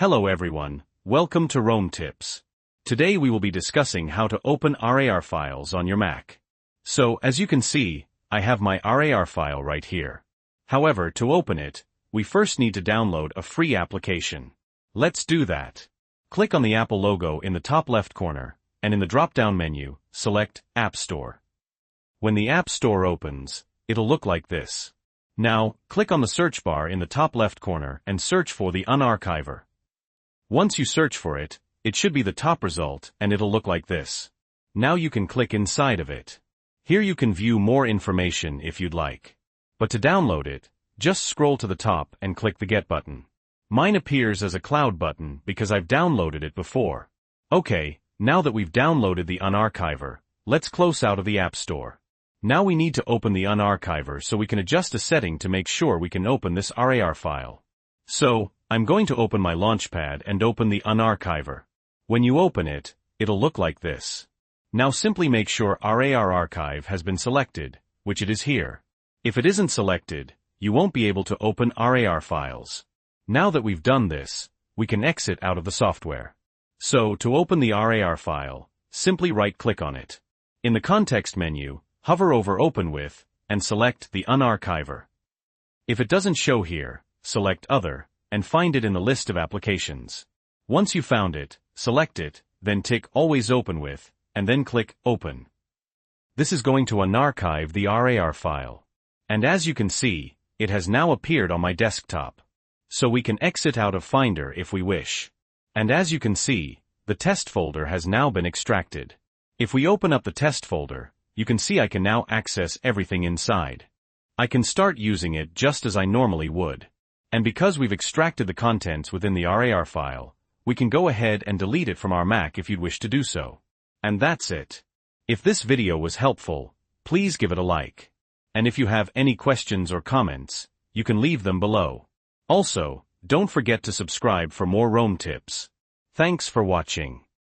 Hello everyone, welcome to Rome Tips. Today we will be discussing how to open RAR files on your Mac. So, as you can see, I have my RAR file right here. However, to open it, we first need to download a free application. Let's do that. Click on the Apple logo in the top left corner, and in the drop-down menu, select App Store. When the App Store opens, it'll look like this. Now, click on the search bar in the top left corner and search for the Unarchiver. Once you search for it, it should be the top result and it'll look like this. Now you can click inside of it. Here you can view more information if you'd like. But to download it, just scroll to the top and click the Get button. Mine appears as a cloud button because I've downloaded it before. Okay, now that we've downloaded the Unarchiver, let's close out of the App Store. Now we need to open the Unarchiver so we can adjust a setting to make sure we can open this RAR file. So, I'm going to open my Launchpad and open the Unarchiver. When you open it, it'll look like this. Now simply make sure RAR Archive has been selected, which it is here. If it isn't selected, you won't be able to open RAR files. Now that we've done this, we can exit out of the software. So, to open the RAR file, simply right-click on it. In the context menu, hover over Open With, and select the Unarchiver. If it doesn't show here, select Other, and find it in the list of applications. Once you found it, select it, then tick Always Open With, and then click Open. This is going to unarchive the RAR file. And as you can see, it has now appeared on my desktop. So we can exit out of Finder if we wish. And as you can see, the test folder has now been extracted. If we open up the test folder, you can see I can now access everything inside. I can start using it just as I normally would. And because we've extracted the contents within the RAR file, we can go ahead and delete it from our Mac if you'd wish to do so. And that's it. If this video was helpful, please give it a like. And if you have any questions or comments, you can leave them below. Also, don't forget to subscribe for more Rome tips. Thanks for watching.